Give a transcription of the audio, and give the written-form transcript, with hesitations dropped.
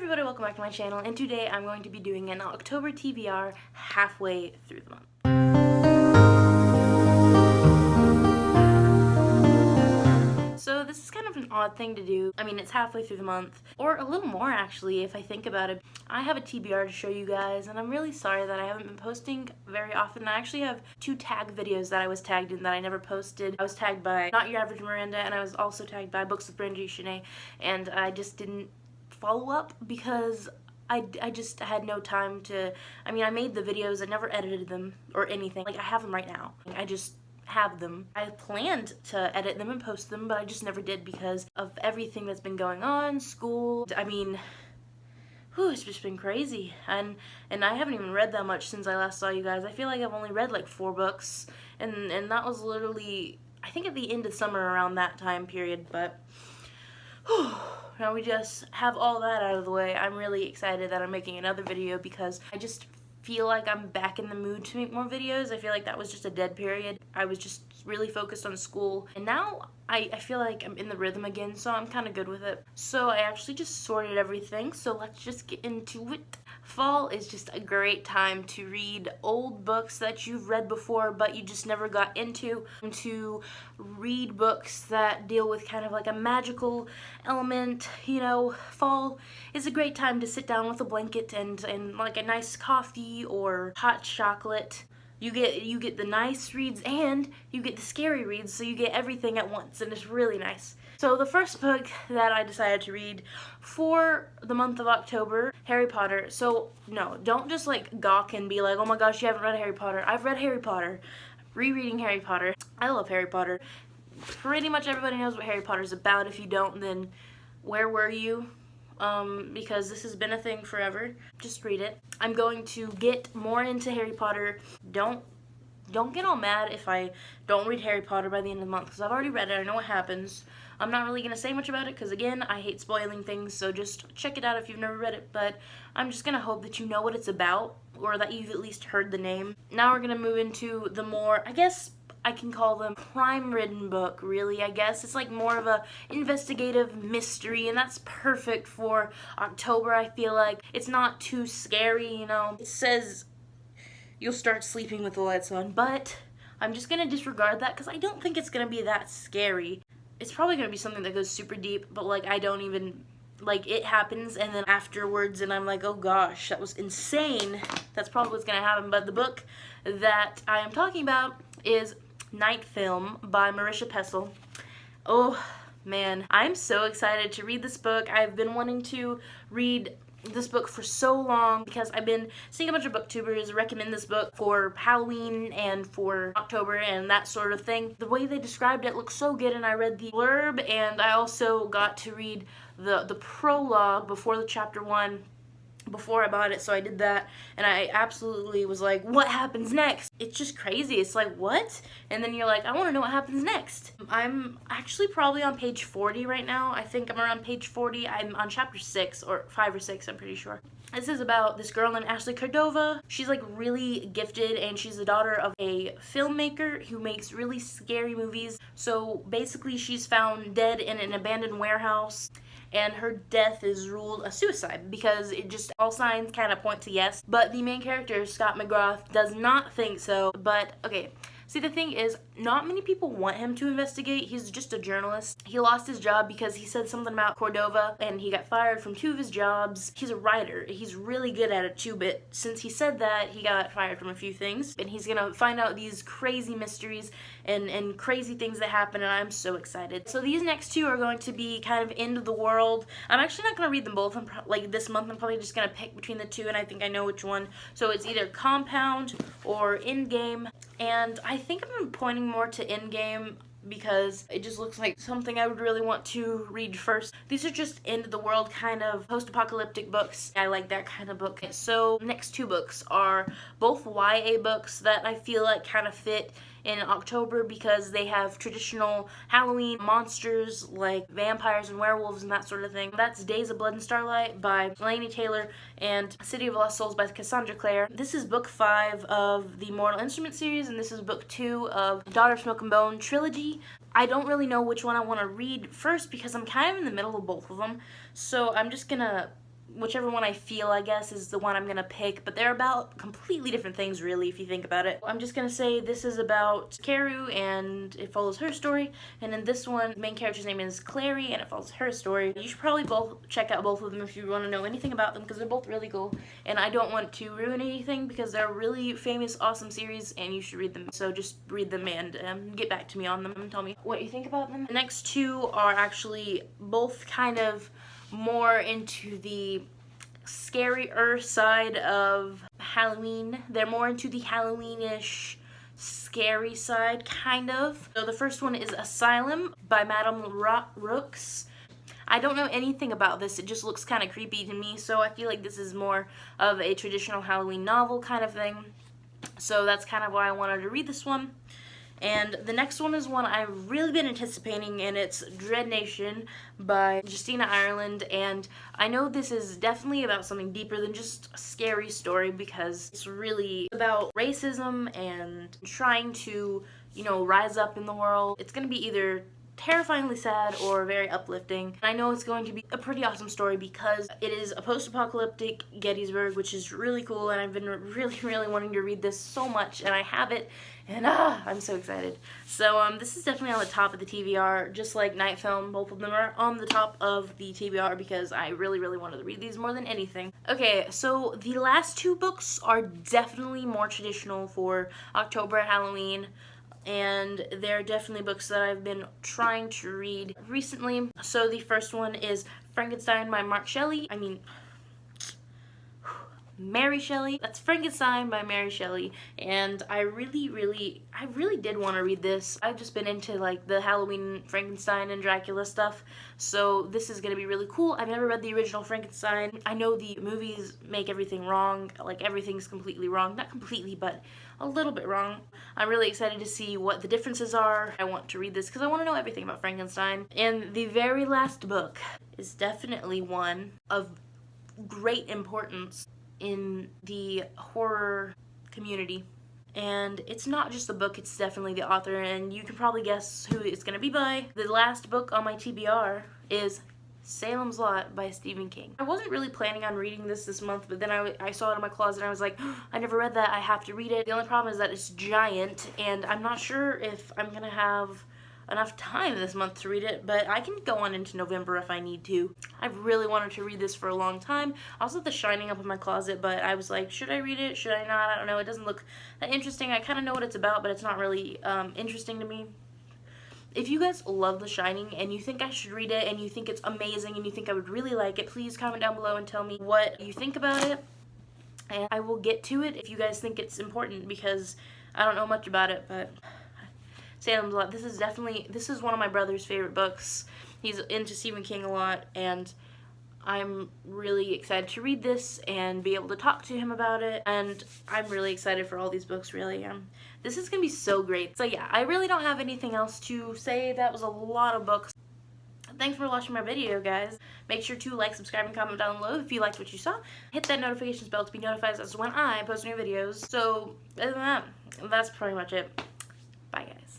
everybody, welcome back to my channel, and today I'm going to be doing an October TBR halfway through the month. So this is kind of an odd thing to do. I mean, it's halfway through the month, or a little more actually if I think about it. I have a TBR to show you guys, and I'm really sorry that I haven't been posting very often. I actually have 2 tag videos that I was tagged in that I never posted. I was tagged by Not Your Average Miranda, and I was also tagged by Books with Brandy Shanae, and I just didn't follow up because I just had no time to. I mean, I made the videos, I never edited them or anything. Like, I have them right now. I just have them. I planned to edit them and post them, but I just never did because of everything that's been going on, school. I mean, it's just been crazy, and I haven't even read that much since I last saw you guys. I feel like I've only read like 4 books, and that was literally, I think, at the end of summer around that time period, but now we just have all that out of the way. I'm really excited that I'm making another video because I just feel like I'm back in the mood to make more videos. I feel like that was just a dead period. I was just really focused on school, and now I feel like I'm in the rhythm again, so I'm kind of good with it. So I actually just sorted everything, so let's just get into it. Fall is just a great time to read old books that you've read before but you just never got into, to read books that deal with kind of like a magical element. You know, fall is a great time to sit down with a blanket and like a nice coffee or hot chocolate. You get the nice reads and you get the scary reads, so you get everything at once, and it's really nice. So the first book that I decided to read for the month of October, Harry Potter. So no, don't just like gawk and be like, oh my gosh, you haven't read Harry Potter. I've read Harry Potter. Rereading Harry Potter. I love Harry Potter. Pretty much everybody knows what Harry Potter is about. If you don't, then where were you? Because this has been a thing forever. Just read it. I'm going to get more into Harry Potter. Don't get all mad if I don't read Harry Potter by the end of the month, because I've already read it. I know what happens. I'm not really going to say much about it because, again, I hate spoiling things, so just check it out if you've never read it. But I'm just going to hope that you know what it's about, or that you've at least heard the name. Now we're going to move into the more, I guess I can call them crime-ridden book, really, I guess. It's like more of a investigative mystery, and that's perfect for October, I feel like. It's not too scary, you know. It says you'll start sleeping with the lights on, but I'm just gonna disregard that because I don't think it's gonna be that scary. It's probably gonna be something that goes super deep, but like I don't even, like, it happens and then afterwards and I'm like, oh gosh, that was insane. That's probably what's gonna happen. But the book that I am talking about is Night Film by Marisha Pessl. Oh man, I'm so excited to read this book. I've been wanting to read this book for so long because I've been seeing a bunch of booktubers recommend this book for Halloween and for October and that sort of thing. The way they described it looked so good, and I read the blurb, and I also got to read the prologue before the chapter 1 before I bought it, so I did that, and I absolutely was like, what happens next? It's just crazy. It's like, what? And then you're like, I want to know what happens next. I'm actually probably on page 40 right now. I think I'm around page 40. I'm on chapter 6 or 5 or 6, I'm pretty sure. This is about this girl named Ashley Cordova. She's like really gifted, and she's the daughter of a filmmaker who makes really scary movies. So basically she's found dead in an abandoned warehouse, and her death is ruled a suicide because it just, all signs kind of point to yes. But the main character, Scott McGrath, does not think so. But okay, see, the thing is, not many people want him to investigate. He's just a journalist. He lost his job because he said something about Cordova, and he got fired from 2 of his jobs. He's a writer. He's really good at it too, but since he said that, he got fired from a few things, and he's gonna find out these crazy mysteries and crazy things that happen, and I'm so excited. So these next 2 are going to be kind of end of the world. I'm actually not gonna read them both. Like this month, I'm probably just gonna pick between the 2, and I think I know which one. So it's either Compound or Endgame, and I think I'm pointing more to Endgame because it just looks like something I would really want to read first. These are just end of the world kind of post-apocalyptic books. I like that kind of book. So next 2 books are both YA books that I feel like kind of fit in October because they have traditional Halloween monsters like vampires and werewolves and that sort of thing. That's Days of Blood and Starlight by Laini Taylor and City of Lost Souls by Cassandra Clare. This is book 5 of the Mortal Instruments series, and this is book 2 of Daughter of Smoke and Bone trilogy. I don't really know which one I want to read first because I'm kind of in the middle of both of them, so I'm just gonna whichever one I feel, I guess, is the one I'm gonna pick, but they're about completely different things, really, if you think about it. I'm just gonna say this is about Karu, and it follows her story, and in this one, the main character's name is Clary, and it follows her story. You should probably both check out both of them if you want to know anything about them, because they're both really cool, and I don't want to ruin anything, because they're really famous, awesome series, and you should read them. So just read them and get back to me on them and tell me what you think about them. The next two are actually both kind of more into the scarier side of Halloween. They're more into the Halloween-ish scary side, kind of. So the first one is Asylum by Madame Rooks. I don't know anything about this, it just looks kind of creepy to me, so I feel like this is more of a traditional Halloween novel kind of thing. So that's kind of why I wanted to read this one. And the next one is one I've really been anticipating, and it's Dread Nation by Justina Ireland. And I know this is definitely about something deeper than just a scary story, because it's really about racism and trying to, you know, rise up in the world. It's going to be either terrifyingly sad or very uplifting. I know it's going to be a pretty awesome story because it is a post-apocalyptic Gettysburg, which is really cool, and I've been really wanting to read this so much, and I have it, and I'm so excited. So this is definitely on the top of the TBR, just like Night Film. Both of them are on the top of the TBR because I really wanted to read these more than anything. Okay, so the last two books are definitely more traditional for October, Halloween, and they're definitely books that I've been trying to read recently. So the first one is Frankenstein by Mary Shelley. That's Frankenstein by Mary Shelley, and I really did want to read this. I've just been into like the Halloween Frankenstein and Dracula stuff, so this is gonna be really cool. I've never read the original Frankenstein. I know the movies make everything wrong, like everything's completely wrong. Not completely, but a little bit wrong. I'm really excited to see what the differences are. I want to read this because I want to know everything about Frankenstein. And the very last book is definitely one of great importance in the horror community. And it's not just the book, it's definitely the author, and you can probably guess who it's gonna be by. The last book on my TBR is Salem's Lot by Stephen King. I wasn't really planning on reading this month, but then I saw it in my closet and I was like, oh, I never read that, I have to read it. The only problem is that it's giant, and I'm not sure if I'm gonna have enough time this month to read it, but I can go on into November if I need to. I've really wanted to read this for a long time. I also have The Shining up in my closet, but I was like, should I read it? Should I not? I don't know. It doesn't look that interesting. I kind of know what it's about, but it's not really interesting to me. If you guys love The Shining and you think I should read it and you think it's amazing and you think I would really like it, please comment down below and tell me what you think about it, and I will get to it if you guys think it's important, because I don't know much about it. But Salem's Lot, this is one of my brother's favorite books. He's into Stephen King a lot, and I'm really excited to read this and be able to talk to him about it, and I'm really excited for all these books, really. This is gonna be so great. So yeah, I really don't have anything else to say. That was a lot of books. Thanks for watching my video, guys. Make sure to like, subscribe, and comment down below if you liked what you saw. Hit that notifications bell to be notified as to when I post new videos. So other than that, that's pretty much it. Bye, guys.